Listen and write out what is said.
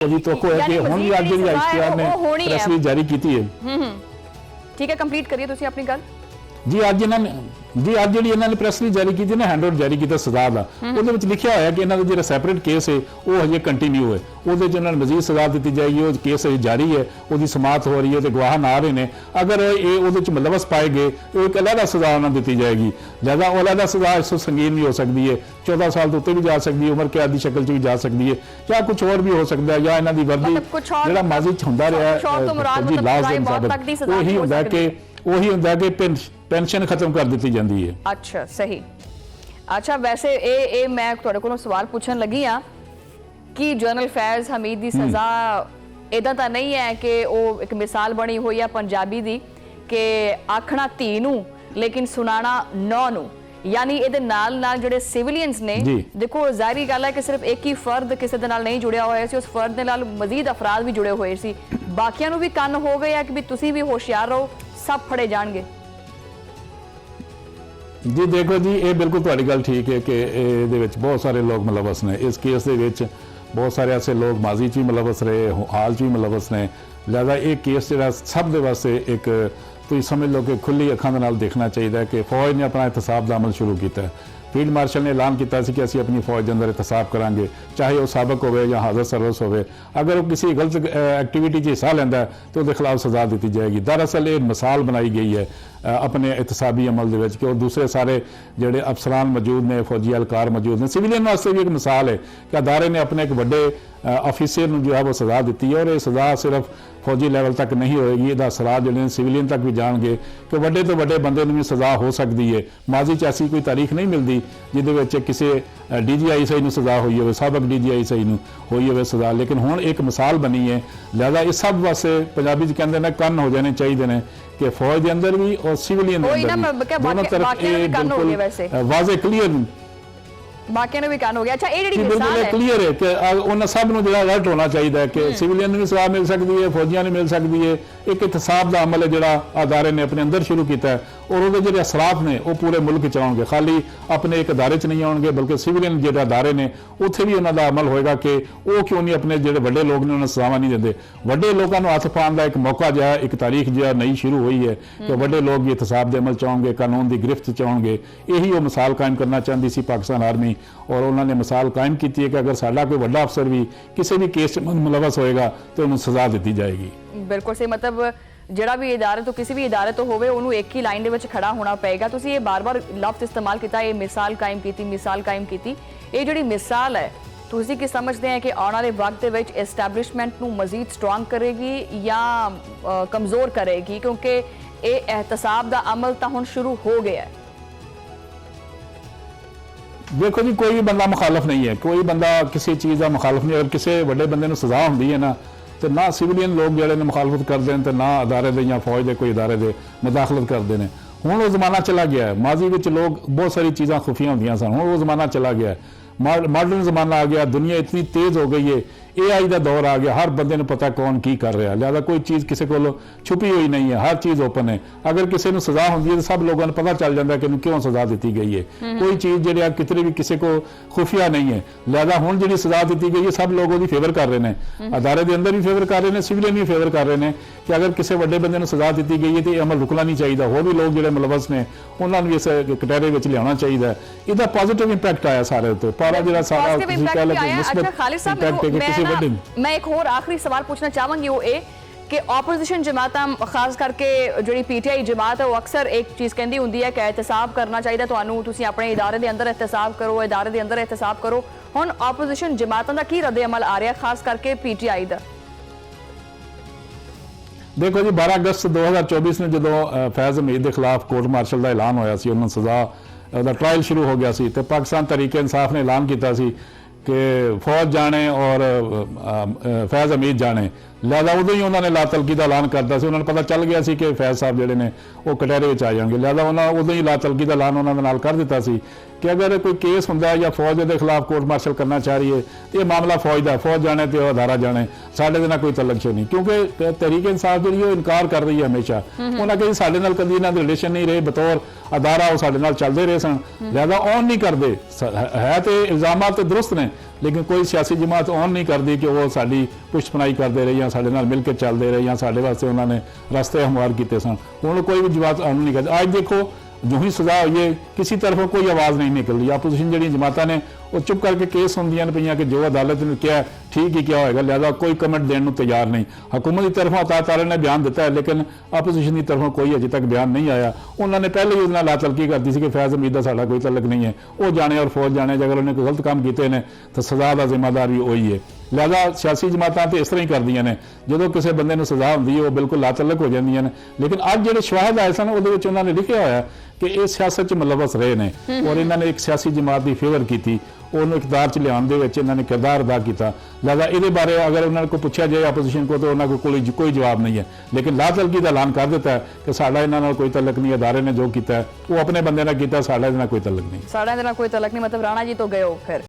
तो है कि हुण भी अज जिहड़ी ICTR ने प्रेस रिलीज जारी की है। ठीक है, कंप्लीट करिए तुसीं अपनी गल जी। अज इन्होंने जी अज जी इन्होंने प्रेस रिलीज जारी की ना, हैंडआउट जारी किया सजा का, वो लिखा होया कि इन्हों का जो सैपरेट केस है वो हजे कंटिन्यू है, वो उन्होंने मजीद सजा दी जाएगी। वो केस हजे जारी है, वो समात हो रही है, तो गवाह आ रहे हैं। अगर ये वो मुलवस पाए गए तो एक अलहदा सजा उन्हें दी जाएगी। लिहाजा वो अलहदा सजा इस संगीन भी हो सकती है, 14 साल तो उत्ते भी जा सकती है, उम्र कैद की शक्ल च भी जा सकती है, या कुछ और भी हो सकता है, या इन्हों की वर्दी जो माजी च होंदा रहा वही होंदा कि पेंशन खत्म कर दी जाती है। अच्छा, सही। अच्छा, वैसे ए मैं तुहाडे कोलों सवाल पूछन लगी हाँ कि जनरल फैज हमीद की सजा इदा तो नहीं है कि वो एक मिसाल बनी हुई है पंजाबी दी कि आखना धी नूं लेकिन सुनाना नौ नूं, यानी इहदे नाल नाल जिहड़े सिविलियंस ने, देखो जाहिर गल है कि सिर्फ एक ही फर्द किसी दे नाल नहीं जुड़िया होया सी, उस फर्द दे नाल मजीद अफराद भी जुड़े हुए सी, बाकियां नूं भी कन्न हो गए है कि भी तुसीं भी होशियार रहो, सब फड़े जाणगे। जी देखो जी, ये बिल्कुल तुहाडी गल ठीक है कि ये बहुत सारे लोग मुलवस ने इस केस के, बहुत सारे ऐसे लोग माजी च भी मुलवस रहे, हाल च भी मुलवस ने। लिहाजा ये केस जो सब के वास्ते एक तुम समझ लो कि खुली अखां दे नाल देखना चाहिए कि फौज ने अपना एहतसाब का अमल शुरू किया है। फील्ड मार्शल ने ऐलान किया कि असीं अपनी फौज के अंदर एहतसाब करांगे, चाहे वह साबक हो या हाजिर सर्विस हो। अगर वो किसी गलत एक्टिविटी हिस्सा लैंदा है तो उसके खिलाफ सजा दी जाएगी। दरअसल ये मिसाल बनाई गई है अपने एहतसाबी अमल के कि दूसरे सारे जोड़े अफसरान मौजूद ने, फौजी एहलकार मौजूद ने, सिविलियन वास्ते भी एक मिसाल है कि अदारे ने अपने एक बड़े ऑफिसर जो है वो सजा दी है, और ये सजा सिर्फ फौजी लैवल तक नहीं होएगी, इसका असरात जो सिविलियन तक भी जाएंगे कि बड़े तो बड़े बंदे भी सजा हो सकती है। माजी च ऐसी कोई तारीख नहीं मिलती जिहदे किसी DGI नूं सजा हुई हो, सबक DGI नूं हुई हो सजा, लेकिन हुण एक मिसाल बनी है। लिहाजा इस सब वास्ते पंजाबी च कहंदे ने कन्न हो जाने चाहिए ने कि फौज के अंदर भी और सिविलियन के अंदर भी दोनों तरफ ये बिल्कुल वाज़े क्लीयर बाकियां भी कान हो गया। अच्छा, ये जिहड़ी मिसाल है क्लीयर है कि उन्हें सब नूं जिहड़ा अलर्ट होना चाहिए कि सिविलियन भी सजा मिल सकती है, फौजियां ने मिल सकती है। एक एहतसाब का अमल है जिहड़ा अदारे ने अपने अंदर शुरू किया है, और वो जिहड़े असरात ने वो पूरे मुल्क च आउणगे, खाली अपने एक अदारे च नहीं आउणगे, बल्कि सिविलियन जिहड़े अदारे ने उत्थे भी उन्हां दा अमल होएगा कि वो क्यों नहीं अपने जिहड़े वड्डे लोग ने उन्हें सजावां नहीं दिंदे। वड्डे लोगों को हथ पाउण दा एक मौका जो है, एक तारीख जो नई शुरू हुई है कि वड्डे लोग भी एहतसाब के अमल च आउणगे, कानून की गिरफ्त च आउणगे। यही वो मिसाल कायम करना चाहती सी पाकिस्तान आर्मी, और उन्होंने मिसाल कायम की है कि अगर साडा कोई वड्डा अफसर भी किसी भी केस मुलवस होएगा तो उन्हें सजा दी जाएगी। बिल्कुल सही, मतलब ਜਿਹੜਾ भी इदारे तो किसी भी इदारे तो होवे उन्होंने एक ही लाइन के खड़ा होना पेगा। तुसीं ये बार बार लफ्ज़ इस्तेमाल किया, ये मिसाल कायम की, मिसाल कायम की, ये जिहड़ी मिसाल है तुसीं की समझते हैं कि आने वाले वक्त के विच एस्टैबलिशमेंट नूं मजीद स्ट्रॉन्ग करेगी या कमज़ोर करेगी, क्योंकि ये एहतसाब का अमल तो हुण शुरू हो गया है। देखो जी, कोई भी बंदा मुखालफ नहीं है, कोई बंदा किसी चीज़ का मुखालफ नहीं। अगर किसी बड़े बंदे नूं सजा होंदी है ना, तो ना सिविलियन लोग जोड़े ने मुखालफत करते हैं, तो ना अदारे दे या फौज के कोई अदारे दे मुदाखलत करते हैं। हुण वो जमाना चला गया है, माजी विच लोग बहुत सारी चीज़ां खुफिया होंदियां सन, हुण वो जमाना चला गया है, मॉडर्न जमाना आ गया, दुनिया इतनी तेज़ हो गई है, AI का दौर आ गया, हर बंदे ने पता कौन की कर रहा है। लिहाजा कोई चीज़ किसी को छुपी हुई नहीं है, हर चीज़ ओपन है। अगर किसी को सजा होती है तो सब लोगों को पता चल जाता है कि क्यों सजा दी गई है। कोई चीज़ जी कितने भी किसी को खुफिया नहीं है। लिहाजा हुण जी सजा दी गई है, सब लोग उसकी फेवर कर रहे हैं, अदारे के अंदर भी फेवर कर रहे हैं, सिविलियन भी फेवर कर रहे हैं कि अगर किसी बड़े बंदे को सजा दी गई है तो यह अमल रुकना नहीं चाहिए। होर भी लोग जो मुलवस ने उन्होंने भी इस कटहरे में लिया चाहिए। इसका पॉजिटिव इंपैक्ट आया सारे उत्ते, पर जो सारा मैं एक और आखिरी सवाल पूछना चाहूँगी, वो ये कि ऑपोजिशन जमात खास करके जी PTI जमात है वो अक्सर एक चीज़ कहती होंगी है कि एहतसाब करना चाहिए, तो तुसीं अपने इदारे के अंदर एहतसाब करो, इदारे के अंदर एहतसाब करो। हुण ऑपोजिशन जमातों का की रद्द अमल आ रहा खास करके PTI का? देखो जी, 12 अगस्त 2024 में जो फैज़ हमीद के खिलाफ कोर्ट मार्शल का ऐलान होया सी, उन्होंने सजा का ट्रायल शुरू हो गया सी, तो पाकिस्तान तहरीक इंसाफ ने ऐलान किया कि फौज जाने और फैज़ हमीद जाने। लिहाजा उदों ही उन्होंने लातलकी का ऐलान करता सी, उन्होंने पता चल गया सी कि फैज़ साहब जोड़े ने वो कटहरे में आ जाएंगे। लिहाजा उन्होंने उदों ही लातलकी का ऐलान उन्होंने नाल कर दिता सी कि अगर कोई केस होंदा है या फौज के खिलाफ कोर्ट मार्शल करना चाह रही है तो ये मामला फौज का, फौज जाने तो अदारा जाने, साढ़े नाल कोई तलक नहीं। क्योंकि तहरीक इंसाफ जी इनकार कर रही है हमेशा, उन्हें कहीं साढ़े नाल कभी इन्हां दे रिलेशन नहीं रहे, बतौर अदारा वो साढ़े नाल चलते रहे सन। लिहाजा ऑन नहीं करते है, तो इल्जामात तो दुरुस्त ने, ਲੇਕਿਨ ਕੋਈ ਸਿਆਸੀ ਜਮਾਤ ਔਨ ਨਹੀਂ ਕਰਦੀ ਕਿ ਉਹ ਸਾਡੀ ਪੁਸ਼ਤਪਨਾਹੀ ਕਰਦੇ ਰਹੇ ਜਾਂ ਸਾਡੇ ਨਾਲ ਮਿਲ ਕੇ ਚੱਲਦੇ ਰਹੇ ਜਾਂ ਸਾਡੇ ਵਾਸਤੇ ਉਹਨਾਂ ਨੇ ਰਸਤੇ ਹਮਵਾਰ ਕੀਤੇ ਸਨ। ਹੁਣ ਕੋਈ ਵੀ ਜਮਾਤ ਔਨ ਨਹੀਂ ਕਰਦੀ। ਅੱਜ ਦੇਖੋ जो ही सजा हुई है किसी तरफों कोई आवाज़ नहीं निकल रही। अपोजिशन जी जमाता ने वो चुप करके केस होंदियां ने पईयां कि जो अदालत ने किया ठीक ही क्या होएगा, लिहाजा कोई कमेंट देने को तैयार नहीं। हुकूमत की तरफों अता तारा ने बयान दिता है लेकिन अपोजिशन की तरफों कोई अजे तक बयान नहीं आया। उन्होंने पहले ही उसने ला तलकी करती सी कि फैज़ हमीद दा साडा कोई तलक नहीं है, वो जाने और फौज जाने अगर उन्हें कोई गलत काम किए ने तो सज़ा का जिम्मेदार भी वही है। लिहाजा सियासी जमातां तो इस तरह ही करदियां ने, जो किसी बंदे नूं सज़ा होंदी है वो बिल्कुल ला तलक हो जांदियां ने। लेकिन अज जिहड़े शवाहद आए सन उहदे विच उन्होंने लिखिया होया कि ये सियासत च मुलवस रहे ने और इन्होंने एक सियासी जमात की फेवर की, उन्होंने इकतदार च लियाउण दे विच इन्होंने किरदार अदा किया। लिहाजा ये बारे अगर उन्होंने को पूछा जाए अपोजिशन को तो उन्होंने कोई जवाब नहीं है। लेकिन ला तलकी का ऐलान कर दिता है कि साडा इन्हां नाल कोई तलक नहीं, अदारे ने जो किया वो अपने बंदे ने किया, साडा इहदे नाल कोई तलक नहीं। साडा इहदे नाल कोई तलक नहीं, मतलब राणा जी तो गए हो फिर